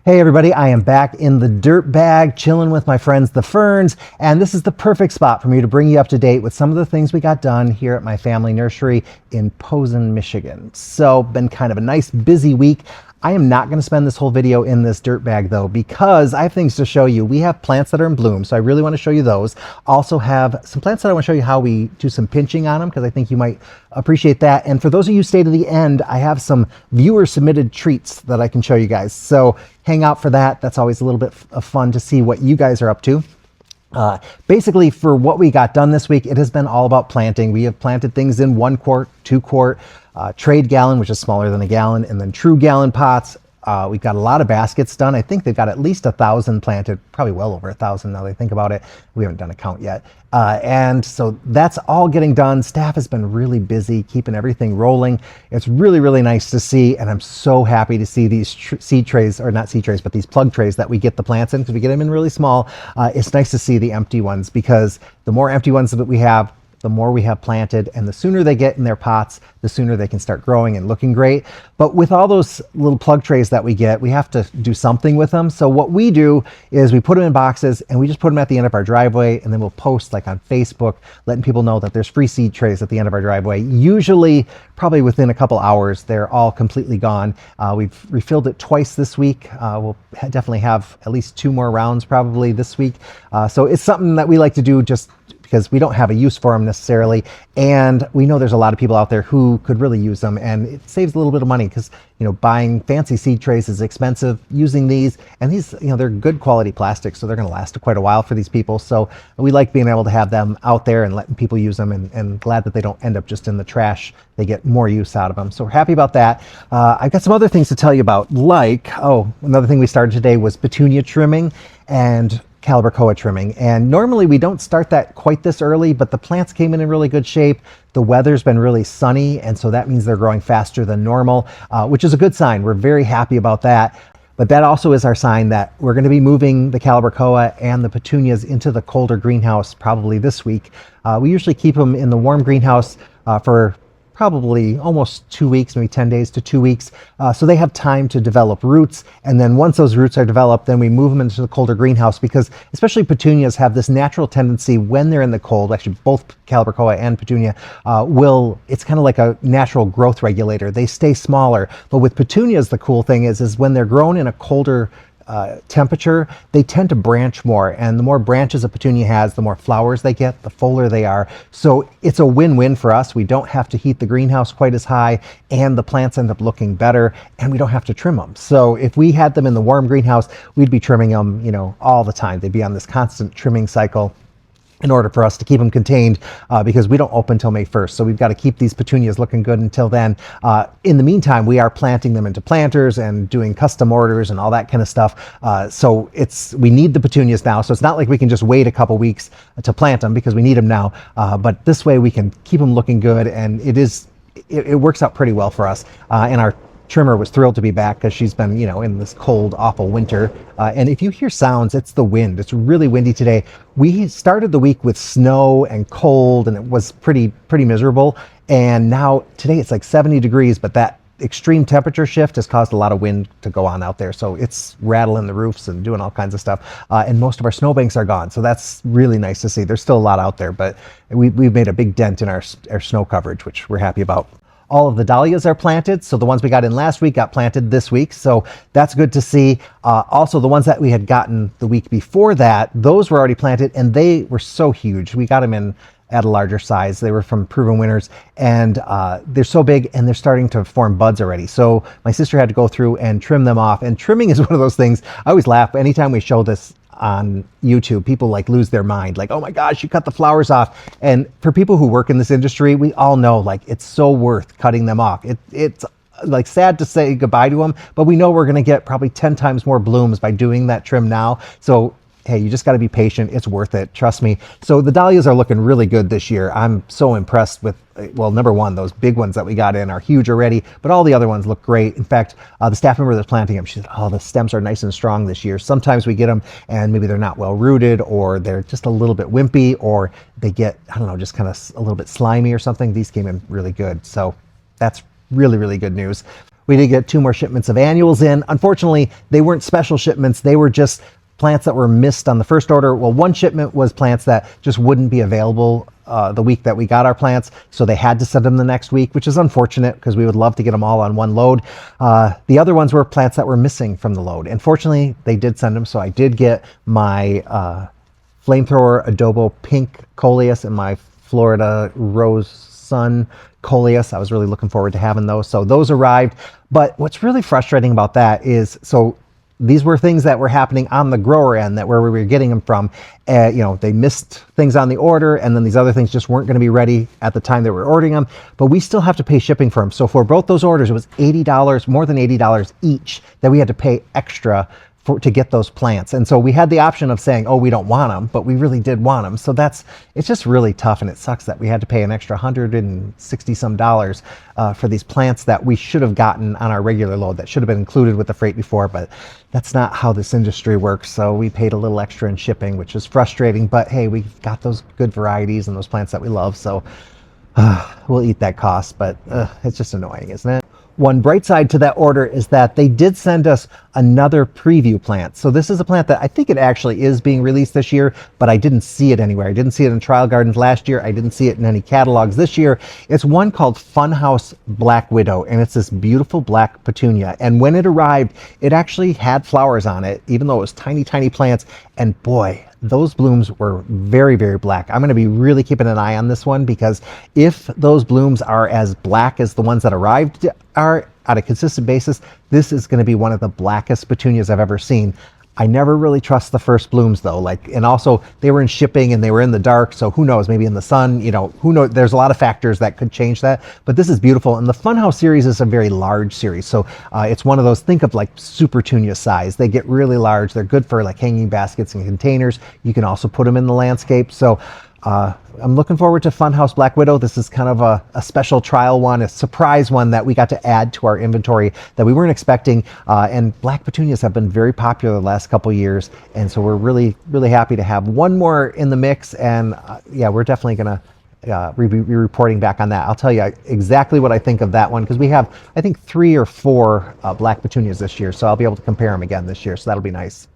Hey everybody, I am back in the dirt bag chilling with my friends the Ferns, and this is the perfect spot for me to bring you up to date with some of the things we got done here at my family nursery in Posen, Michigan. So, been kind of a nice busy week. I am not going to spend this whole video in this dirt bag though, because I have things to show you. We have plants that are in bloom, so I really want to show you those. Also have some plants that I want to show you how we do some pinching on them, because I think you might appreciate that. And for those of you who stay to the end, I have some viewer submitted treats that I can show you guys. So hang out for that. That's always a little bit of fun to see what you guys are up to. Basically, for what we got done this week, it has been all about planting. We have planted things in 1 quart, 2 quart, trade gallon, which is smaller than a gallon, and then true gallon pots. We've got a lot of baskets done. I think they've got at least 1,000 planted, probably well over 1,000 now that I think about it. We haven't done a count yet. And so that's all getting done. Staff has been really busy keeping everything rolling. It's really, really nice to see. And I'm so happy to see these seed trays, or not seed trays, but these plug trays that we get the plants in, because we get them in really small. It's nice to see the empty ones, because the more empty ones that we have, the more we have planted, and the sooner they get in their pots, the sooner they can start growing and looking great. But with all those little plug trays that we get, we have to do something with them. So what we do is we put them in boxes and we just put them at the end of our driveway, and then we'll post like on Facebook, letting people know that there's free seed trays at the end of our driveway. Usually, probably within a couple hours, they're all completely gone. We've refilled it twice this week. We'll definitely have at least 2 more rounds probably this week. So it's something that we like to do just because we don't have a use for them necessarily, and we know there's a lot of people out there who could really use them, and it saves a little bit of money, because buying fancy seed trays is expensive. Using these, and these they're good quality plastic, so they're going to last quite a while for these people. So we like being able to have them out there and letting people use them, and glad that they don't end up just in the trash. They get more use out of them, so we're happy about that. I've got some other things to tell you about, like another thing we started today was Petunia trimming and Calibrachoa trimming. And normally we don't start that quite this early, but the plants came in really good shape. The weather's been really sunny, and so that means they're growing faster than normal, which is a good sign. We're very happy about that. But that also is our sign that we're going to be moving the Calibrachoa and the Petunias into the colder greenhouse probably this week. We usually keep them in the warm greenhouse for probably almost 2 weeks, maybe 10 days to 2 weeks. So they have time to develop roots. And then once those roots are developed, then we move them into the colder greenhouse, because especially Petunias have this natural tendency when they're in the cold, actually both Calibrachoa and Petunia it's kind of like a natural growth regulator. They stay smaller. But with Petunias, the cool thing is when they're grown in a colder temperature, they tend to branch more, and the more branches a Petunia has, the more flowers they get, the fuller they are. So it's a win-win for us. We don't have to heat the greenhouse quite as high, and the plants end up looking better, and we don't have to trim them. So if we had them in the warm greenhouse, we'd be trimming them all the time. They'd be on this constant trimming cycle in order for us to keep them contained, because we don't open until May 1st. So we've got to keep these Petunias looking good until then. In the meantime, we are planting them into planters and doing custom orders and all that kind of stuff. So we need the Petunias now. So it's not like we can just wait a couple weeks to plant them, because we need them now. But this way we can keep them looking good, and it works out pretty well for us. And our trimmer was thrilled to be back, because she's been in this cold, awful winter, and if you hear sounds, it's the wind. It's really windy today. We started the week with snow and cold, and it was pretty miserable, and now today it's like 70 degrees, but that extreme temperature shift has caused a lot of wind to go on out there, so it's rattling the roofs and doing all kinds of stuff, and most of our snowbanks are gone, so that's really nice to see. There's still a lot out there, but we've made a big dent in our snow coverage, which we're happy about. All of the Dahlias are planted, so the ones we got in last week got planted this week, so that's good to see. Also, the ones that we had gotten the week before that, those were already planted, and they were so huge. We got them in at a larger size. They were from Proven Winners, and they're so big, and they're starting to form buds already. So my sister had to go through and trim them off, and trimming is one of those things. I always laugh anytime we show this on YouTube. People lose their mind, like, oh my gosh, you cut the flowers off. And for people who work in this industry, we all know it's so worth cutting them off. It's sad to say goodbye to them, but we know we're going to get probably 10 times more blooms by doing that trim now. So hey, you just got to be patient. It's worth it. Trust me. So the Dahlias are looking really good this year. I'm so impressed with, well, number one, those big ones that we got in are huge already, but all the other ones look great. In fact, the staff member that's planting them, she said, oh, the stems are nice and strong this year. Sometimes we get them and maybe they're not well rooted, or they're just a little bit wimpy, or they get, I don't know, just kind of a little bit slimy or something. These came in really good. So that's really, really good news. We did get 2 more shipments of annuals in. Unfortunately, they weren't special shipments. They were just plants that were missed on the first order. Well, one shipment was plants that just wouldn't be available the week that we got our plants, so they had to send them the next week, which is unfortunate because we would love to get them all on one load. The other ones were plants that were missing from the load. Unfortunately, they did send them, so I did get my FlameThrower Adobo Pink Coleus and my Florida Rose Sun Coleus. I was really looking forward to having those, so those arrived. But what's really frustrating about that is, so these were things that were happening on the grower end, that where we were getting them from. You know, they missed things on the order, and then these other things just weren't going to be ready at the time they were ordering them. But we still have to pay shipping for them. So for both those orders, it was $80, more than $80 each, that we had to pay extra to get those plants. And so we had the option of saying, oh, we don't want them, but we really did want them. So it's just really tough, and it sucks that we had to pay an extra $160 some for these plants that we should have gotten on our regular load, that should have been included with the freight before, but that's not how this industry works. So we paid a little extra in shipping, which is frustrating, but hey, we've got those good varieties and those plants that we love, so we'll eat that cost, but it's just annoying, isn't it? One bright side to that order is that they did send us another preview plant. So this is a plant that I think it actually is being released this year, but I didn't see it anywhere. I didn't see it in trial gardens last year. I didn't see it in any catalogs this year. It's one called Funhouse Black Widow, and it's this beautiful black petunia. And when it arrived, it actually had flowers on it, even though it was tiny, tiny plants. And boy, those blooms were very, very black. I'm going to be really keeping an eye on this one, because if those blooms are as black as the ones that arrived are on a consistent basis, this is going to be one of the blackest petunias I've ever seen. I never really trust the first blooms though, and also they were in shipping and they were in the dark, so who knows, maybe in the sun, who knows, there's a lot of factors that could change that, but this is beautiful. And the Funhouse series is a very large series, so it's one of those, think of like Supertunia size. They get really large. They're good for like hanging baskets and containers. You can also put them in the landscape. So I'm looking forward to Funhouse Black Widow. This is kind of a special trial one, a surprise one that we got to add to our inventory that we weren't expecting. And black petunias have been very popular the last couple years, and so we're really, really happy to have one more in the mix. And yeah, we're definitely going to be reporting back on that. I'll tell you exactly what I think of that one, because we have, I think, 3 or 4 black petunias this year, so I'll be able to compare them again this year, so that'll be nice.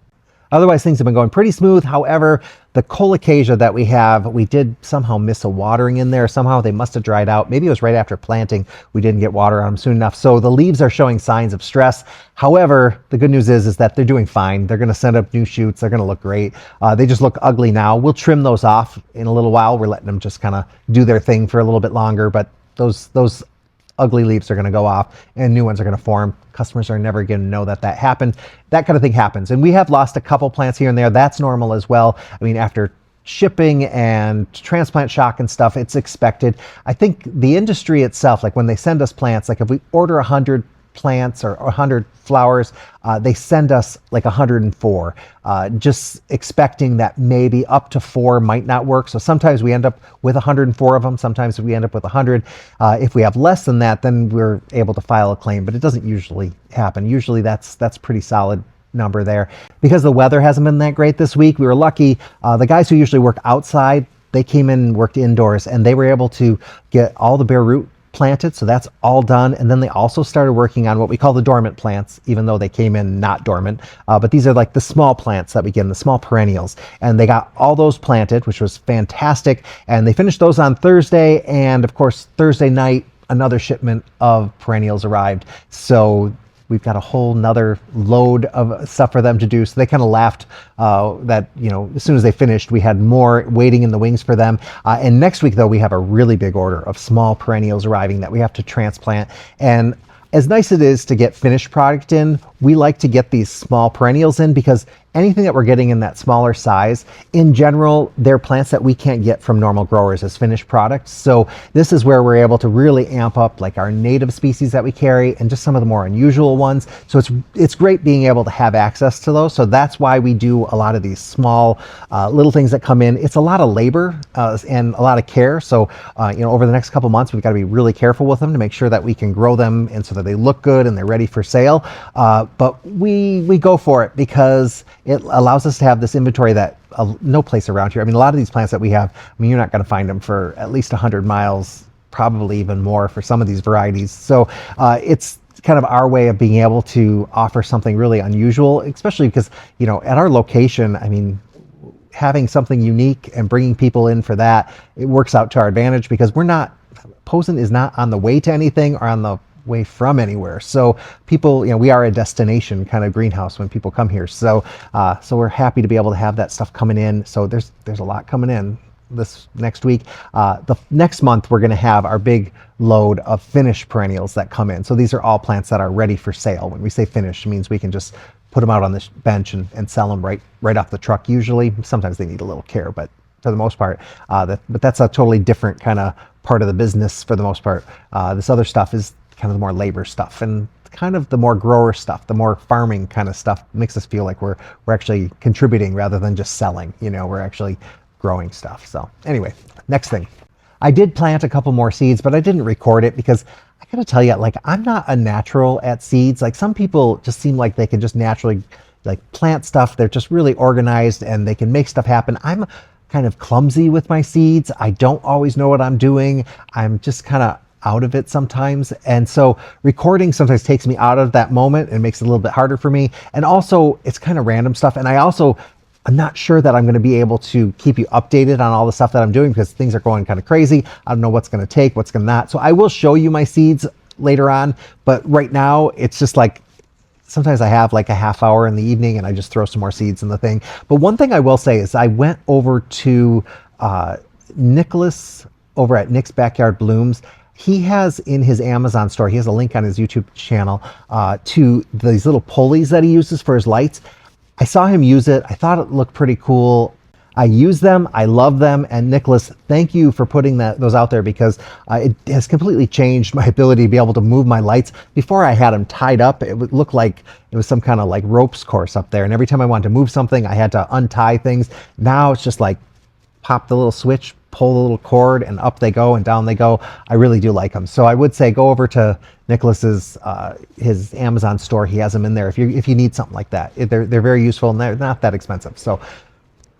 Otherwise, things have been going pretty smooth. However, the Colocasia that we have, we did somehow miss a watering in there. Somehow they must have dried out. Maybe it was right after planting. We didn't get water on them soon enough. So the leaves are showing signs of stress. However, the good news is that they're doing fine. They're going to send up new shoots. They're going to look great. They just look ugly now. We'll trim those off in a little while. We're letting them just kind of do their thing for a little bit longer. But those ugly leaves are going to go off and new ones are going to form. Customers are never going to know that happened. That kind of thing happens. And we have lost a couple plants here and there. That's normal as well. I mean, after shipping and transplant shock and stuff, it's expected. I think the industry itself, like when they send us plants, like if we order 100 plants or 100 flowers, they send us like 104, just expecting that maybe up to 4 might not work. So sometimes we end up with 104 of them. Sometimes we end up with 100. If we have less than that, then we're able to file a claim, but it doesn't usually happen. Usually that's pretty solid number there. Because the weather hasn't been that great this week, we were lucky. The guys who usually work outside, they came in and worked indoors, and they were able to get all the bare root planted, so that's all done. And then they also started working on what we call the dormant plants, even though they came in not dormant, but these are like the small plants that we get in, the small perennials, and they got all those planted, which was fantastic. And they finished those on Thursday, and of course Thursday night another shipment of perennials arrived, so we've got a whole nother load of stuff for them to do. So they kind of laughed that, as soon as they finished, we had more waiting in the wings for them. And next week, though, we have a really big order of small perennials arriving that we have to transplant. And as nice as it is to get finished product in, we like to get these small perennials in, because anything that we're getting in that smaller size, in general, they're plants that we can't get from normal growers as finished products. So this is where we're able to really amp up like our native species that we carry and just some of the more unusual ones. So it's great being able to have access to those. So that's why we do a lot of these small little things that come in. It's a lot of labor and a lot of care. So over the next couple months, we've got to be really careful with them to make sure that we can grow them and so that they look good and they're ready for sale. But we go for it because it allows us to have this inventory that no place around here. I mean, a lot of these plants that we have, you're not going to find them for at least 100 miles, probably even more for some of these varieties. So it's kind of our way of being able to offer something really unusual, especially because, you know, at our location, I mean, having something unique and bringing people in for that, it works out to our advantage because Posen is not on the way to anything or on the way from anywhere. So people, you know, we are a destination kind of greenhouse when people come here. So so we're happy to be able to have that stuff coming in. So there's a lot coming in this next week. The next month we're going to have our big load of finished perennials that come in. So these are all plants that are ready for sale. When we say finished, it means we can just put them out on this bench and sell them right off the truck. Usually, sometimes they need a little care, but for the most part, but that's a totally different kind of part of the business for the most part. This other stuff is kind of the more labor stuff and kind of the more grower stuff, the more farming kind of stuff makes us feel like we're actually contributing rather than just selling. You know, we're actually growing stuff. So anyway, next thing. I did plant a couple more seeds, but I didn't record it because I gotta tell you, like, I'm not a natural at seeds. Like, some people just seem like they can just naturally like plant stuff. They're just really organized and they can make stuff happen. I'm kind of clumsy with my seeds. I don't always know what I'm doing. I'm just kind of out of it sometimes. And so recording sometimes takes me out of that moment and makes it a little bit harder for me. And also it's kind of random stuff. And I'm not sure that I'm going to be able to keep you updated on all the stuff that I'm doing because things are going kind of crazy. I don't know what's going to take, what's going to not. So I will show you my seeds later on, but right now it's just like, sometimes I have like a half hour in the evening and I just throw some more seeds in the thing. But one thing I will say is I went over to Nicholas over at Nick's Backyard Blooms. He has in his Amazon store, he has a link on his YouTube channel to these little pulleys that he uses for his lights. I saw him use it. I thought it looked pretty cool. I use them. I love them. And Nicholas, thank you for putting those out there because it has completely changed my ability to be able to move my lights. Before I had them tied up, it would look like it was some kind of like ropes course up there. And every time I wanted to move something, I had to untie things. Now it's just like pop the little switch, pull the little cord, and up they go and down they go. I really do like them. So I would say go over to Nicholas's his Amazon store. He has them in there if you need something like that. They're very useful and they're not that expensive. So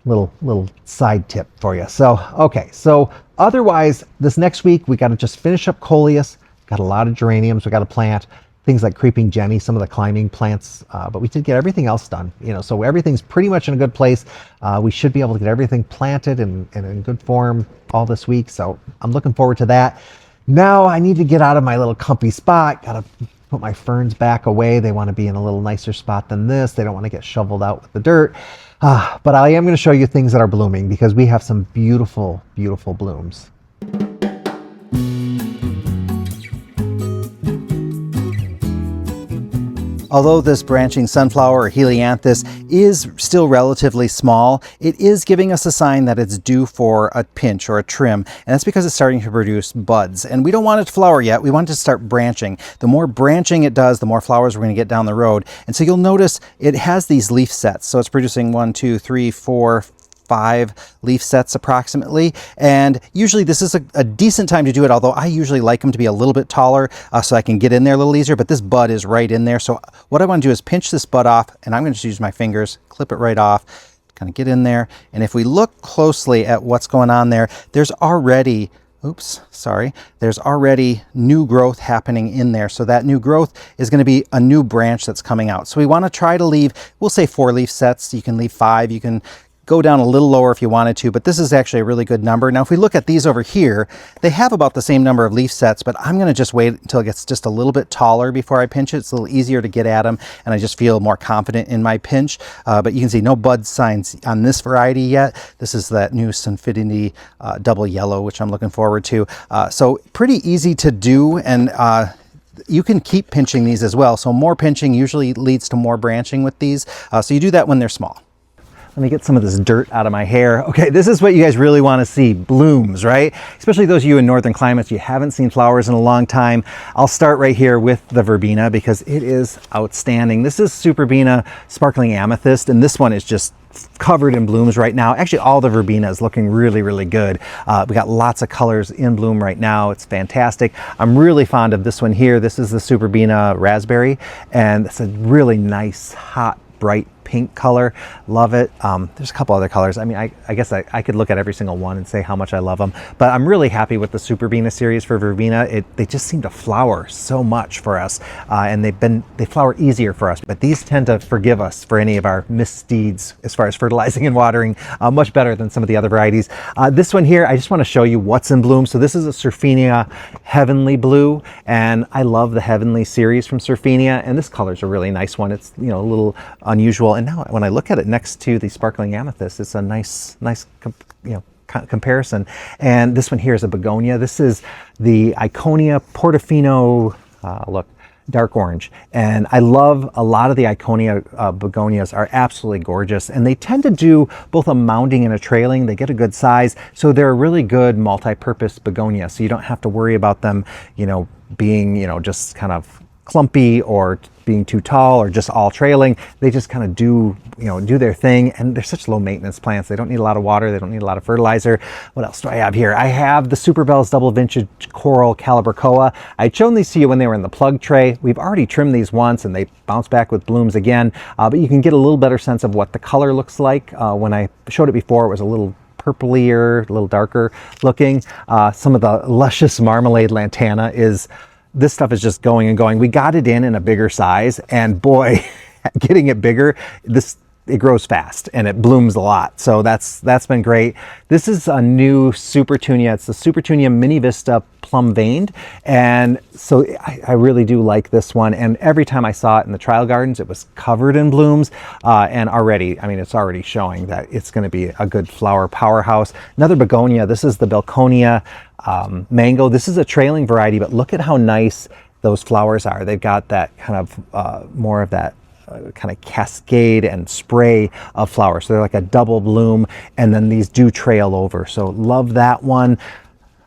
little side tip for you. So okay, so otherwise this next week we got to just finish up coleus. Got a lot of geraniums we got to plant, things like creeping jenny, some of the climbing plants, but we did get everything else done, you know, so everything's pretty much in a good place. We should be able to get everything planted and in good form all this week, so I'm looking forward to that. Now I need to get out of my little comfy spot. Gotta put my ferns back away. They want to be in a little nicer spot than this. They don't want to get shoveled out with the dirt. But I am going to show you things that are blooming because we have some beautiful, beautiful blooms. Although this branching sunflower or Helianthus is still relatively small, it is giving us a sign that it's due for a pinch or a trim, and that's because it's starting to produce buds. And we don't want it to flower yet, we want it to start branching. The more branching it does, the more flowers we're going to get down the road. And so you'll notice it has these leaf sets. So it's producing 1, 2, 3, 4, 5 leaf sets approximately, and usually this is a decent time to do it, although I usually like them to be a little bit taller so I can get in there a little easier, but this bud is right in there. So what I want to do is pinch this bud off, and I'm going to just use my fingers, clip it right off, kind of get in there. And if we look closely at what's going on there, there's already there's already new growth happening in there. So that new growth is going to be a new branch that's coming out. So we want to try to leave, we'll say 4 leaf sets. You can leave 5, you can go down a little lower if you wanted to, but this is actually a really good number. Now, if we look at these over here, they have about the same number of leaf sets, but I'm going to just wait until it gets just a little bit taller before I pinch it. It's a little easier to get at them, and I just feel more confident in my pinch. But you can see no bud signs on this variety yet. This is that new Surfinia double yellow, which I'm looking forward to. So pretty easy to do, and you can keep pinching these as well. So more pinching usually leads to more branching with these. So you do that when they're small. Let me get some of this dirt out of my hair. Okay, this is what you guys really want to see, blooms, right? Especially those of you in northern climates, you haven't seen flowers in a long time. I'll start right here with the verbena because it is outstanding. This is Superbena Sparkling Amethyst, and this one is just covered in blooms right now. Actually, all the verbena is looking really, really good. We got lots of colors in bloom right now. It's fantastic. I'm really fond of this one here. This is the Superbena Raspberry, and it's a really nice, hot, bright pink color. Love it. There's a couple other colors. I mean, I guess I could look at every single one and say how much I love them, but I'm really happy with the Superbena series for verbena. They just seem to flower so much for us, and they flower easier for us, but these tend to forgive us for any of our misdeeds as far as fertilizing and watering, much better than some of the other varieties. This one here, I just want to show you what's in bloom. So this is a Surfinia Heavenly Blue, and I love the Heavenly series from Surfinia, and this color is a really nice one. It's, you know, a little unusual, and now when I look at it next to the Sparkling Amethyst, it's a nice comparison. And this one here is a begonia. This is the Iconia Portofino Dark Orange, and I love a lot of the Iconia begonias are absolutely gorgeous, and they tend to do both a mounding and a trailing. They get a good size, so they're a really good multi-purpose begonia, so you don't have to worry about them, you know, being, you know, just kind of clumpy or being too tall or just all trailing. They just kind of do their thing, and they're such low maintenance plants. They don't need a lot of water, they don't need a lot of fertilizer. What else do I have here? I have the Superbells Double Vintage Coral Calibrachoa. I'd shown these to you when they were in the plug tray. We've already trimmed these once and they bounce back with blooms again, but you can get a little better sense of what the color looks like. When I showed it before, it was a little purplier, a little darker looking. Some of the Luscious Marmalade lantana this stuff is just going and going. We got it in a bigger size, and boy, getting it bigger, it grows fast and it blooms a lot. So that's been great. This is a new Supertunia. It's the Supertunia Mini Vista Plum Veined, and so I really do like this one. And every time I saw it in the trial gardens, it was covered in blooms, and already, I mean, it's already showing that it's going to be a good flower powerhouse. Another begonia. This is the Belleconia Mango. This is a trailing variety, but look at how nice those flowers are. They've got that kind of more of that kind of cascade and spray of flowers. So they're like a double bloom, and then these do trail over. So love that one.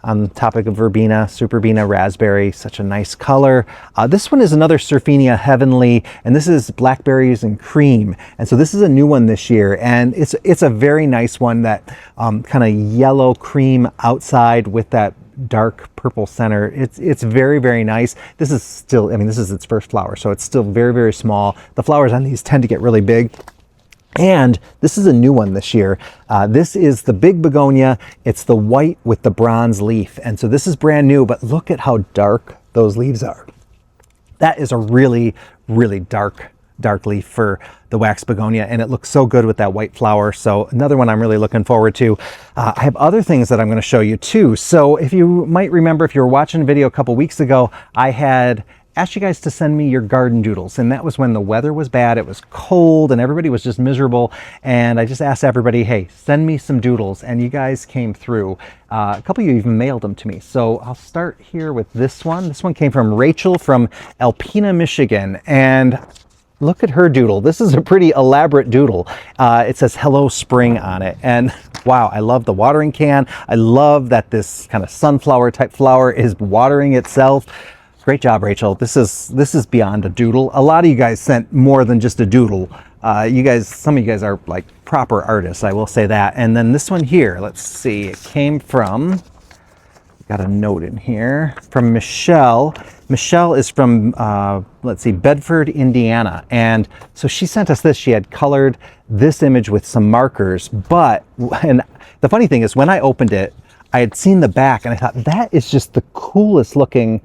On the topic of verbena, Superbena Raspberry, such a nice color. This one is another Surfinia Heavenly, and this is Blackberries and Cream. And so this is a new one this year, and it's a very nice one, that kind of yellow cream outside with that dark purple center. It's very, very nice. This is still, I mean, this is its first flower, so it's still very, very small. The flowers on these tend to get really big. And this is a new one this year. This is the big begonia. It's the white with the bronze leaf. And so this is brand new, but look at how dark those leaves are. That is a really, really dark leaf for the wax begonia, and it looks so good with that white flower. So another one I'm really looking forward to. I have other things that I'm going to show you too. So if you might remember, if you were watching a video a couple weeks ago, I had asked you guys to send me your garden doodles, and that was when the weather was bad, it was cold, and everybody was just miserable, and I just asked everybody, hey, send me some doodles, and you guys came through. A couple of you even mailed them to me, so I'll start here with this one. This one came from Rachel from Alpena, Michigan, and look at her doodle. This is a pretty elaborate doodle. It says Hello Spring on it, and wow, I love the watering can. I love that this kind of sunflower type flower is watering itself. Great job, Rachel. This is beyond a doodle. A lot of you guys sent more than just a doodle. Some of you guys are like proper artists, I will say that. And then this one here, let's see, it came from, got a note in here, from Michelle. Michelle is from, let's see, Bedford, Indiana. And so she sent us this. She had colored this image with some markers, and the funny thing is when I opened it, I had seen the back and I thought, that is just the coolest looking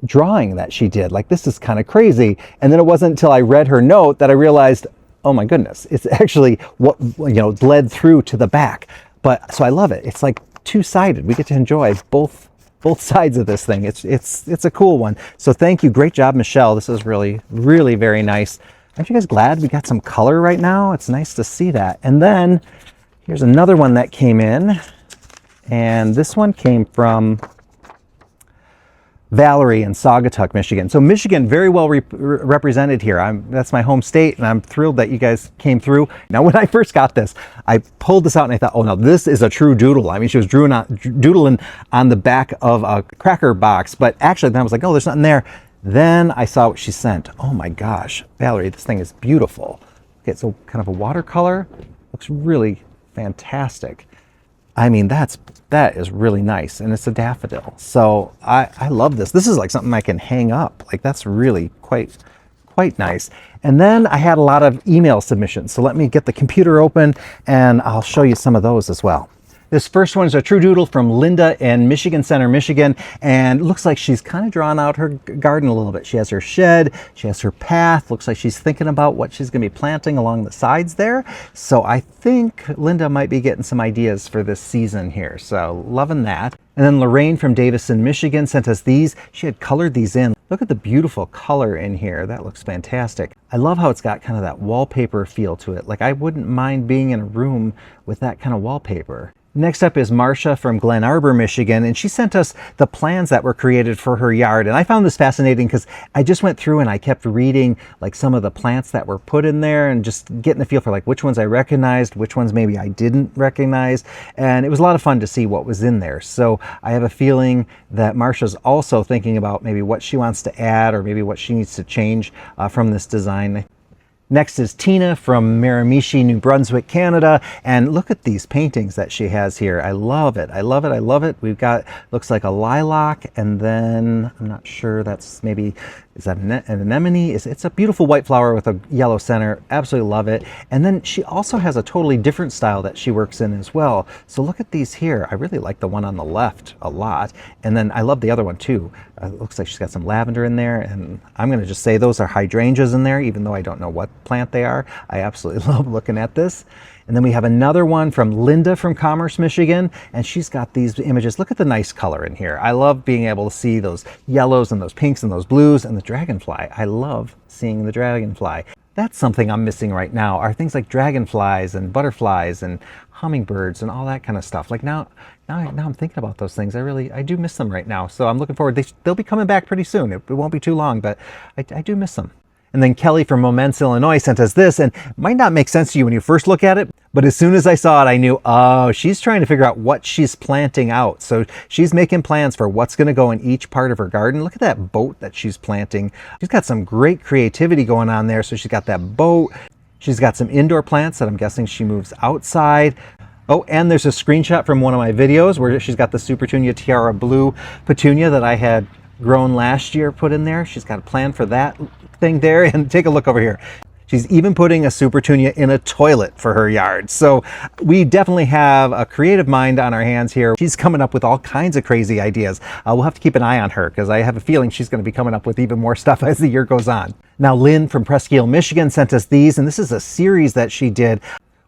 drawing that she did. Like, this is kind of crazy. And then it wasn't until I read her note that I realized, oh my goodness, it's actually what, bled through to the back. But so I love it. It's like two-sided. We get to enjoy both sides of this thing. It's a cool one. So thank you. Great job, Michelle. This is really, really very nice. Aren't you guys glad we got some color right now? It's nice to see that. And then here's another one that came in, and this one came from Valerie in Saugatuck, Michigan. So Michigan, very well represented here. That's my home state, and I'm thrilled that you guys came through. Now, when I first got this, I pulled this out and I thought, oh no, this is a true doodle. I mean, she was doodling on the back of a cracker box, but actually then I was like, oh, there's nothing there. Then I saw what she sent. Oh my gosh, Valerie, this thing is beautiful. Okay, so kind of a watercolor, looks really fantastic. I mean, that is really nice, and it's a daffodil. So I love this. This is like something I can hang up. Like, that's really quite quite nice. And then I had a lot of email submissions. So let me get the computer open and I'll show you some of those as well. This first one is a true doodle from Linda in Michigan Center, Michigan, and it looks like she's kind of drawn out her garden a little bit. She has her shed, she has her path, looks like she's thinking about what she's going to be planting along the sides there. So I think Linda might be getting some ideas for this season here, so loving that. And then Lorraine from Davison, Michigan sent us these. She had colored these in. Look at the beautiful color in here. That looks fantastic. I love how it's got kind of that wallpaper feel to it. Like I wouldn't mind being in a room with that kind of wallpaper. Next up is Marcia from Glen Arbor, Michigan, and she sent us the plans that were created for her yard. And I found this fascinating because I just went through and I kept reading like some of the plants that were put in there and just getting the feel for like which ones I recognized, which ones maybe I didn't recognize. And it was a lot of fun to see what was in there. So I have a feeling that Marcia's also thinking about maybe what she wants to add or maybe what she needs to change from this design. Next is Tina from Miramichi, New Brunswick, Canada. And look at these paintings that she has here. I love it. I love it. I love it. We've got, looks like a lilac, and then I'm not sure, that's maybe, is that an anemone? It's a beautiful white flower with a yellow center. Absolutely love it. And then she also has a totally different style that she works in as well. So look at these here. I really like the one on the left a lot. And then I love the other one too. It looks like she's got some lavender in there. And I'm going to just say those are hydrangeas in there, even though I don't know what plant they are. I absolutely love looking at this. And then we have another one from Linda from Commerce, Michigan, and she's got these images. Look at the nice color in here. I love being able to see those yellows and those pinks and those blues and the dragonfly. I love seeing the dragonfly. That's something I'm missing right now, are things like dragonflies and butterflies and hummingbirds and all that kind of stuff. Like now I'm thinking about those things. I do miss them right now. So I'm looking forward. They'll be coming back pretty soon. It won't be too long, but I do miss them. And then Kelly from Momence, Illinois sent us this, and it might not make sense to you when you first look at it, but as soon as I saw it, I knew, oh, she's trying to figure out what she's planting out. So she's making plans for what's going to go in each part of her garden. Look at that boat that she's planting. She's got some great creativity going on there. So she's got that boat. She's got some indoor plants that I'm guessing she moves outside. Oh, and there's a screenshot from one of my videos where she's got the Supertunia Tiara Blue Petunia that I had grown last year put in there. She's got a plan for that thing there, and take a look over here. She's even putting a Supertunia in a toilet for her yard. So we definitely have a creative mind on our hands here. She's coming up with all kinds of crazy ideas. We'll have to keep an eye on her because I have a feeling she's going to be coming up with even more stuff as the year goes on. Now Lynn from Presque Isle, Michigan sent us these, and this is a series that she did.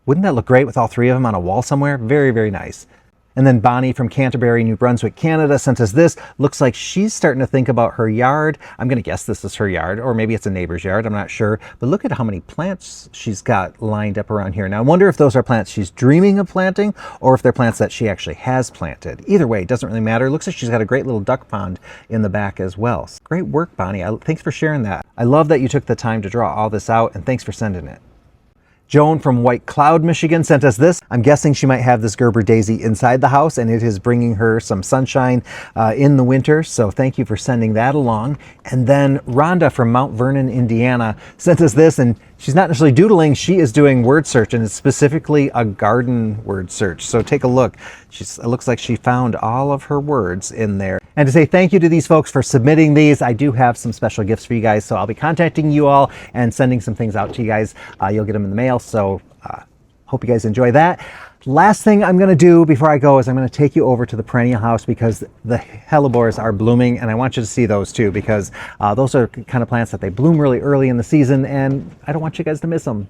Wouldn't that look great with all three of them on a wall somewhere? Very, very nice. And then Bonnie from Canterbury, New Brunswick, Canada sent us this. Looks like she's starting to think about her yard. I'm going to guess this is her yard, or maybe it's a neighbor's yard. I'm not sure. But look at how many plants she's got lined up around here. Now I wonder if those are plants she's dreaming of planting or if they're plants that she actually has planted. Either way, it doesn't really matter. Looks like she's got a great little duck pond in the back as well. Great work, Bonnie. Thanks for sharing that. I love that you took the time to draw all this out, and thanks for sending it. Joan from White Cloud, Michigan sent us this. I'm guessing she might have this Gerber daisy inside the house, and it is bringing her some sunshine in the winter. So thank you for sending that along. And then Rhonda from Mount Vernon, Indiana sent us this, and she's not necessarily doodling, she is doing word search, and it's specifically a garden word search. So take a look. It looks like she found all of her words in there. And to say thank you to these folks for submitting these, I do have some special gifts for you guys. So I'll be contacting you all and sending some things out to you guys. You'll get them in the mail. So hope you guys enjoy that. Last thing I'm going to do before I go is I'm going to take you over to the perennial house because the helleborus are blooming, and I want you to see those too because those are kind of plants that they bloom really early in the season, and I don't want you guys to miss them.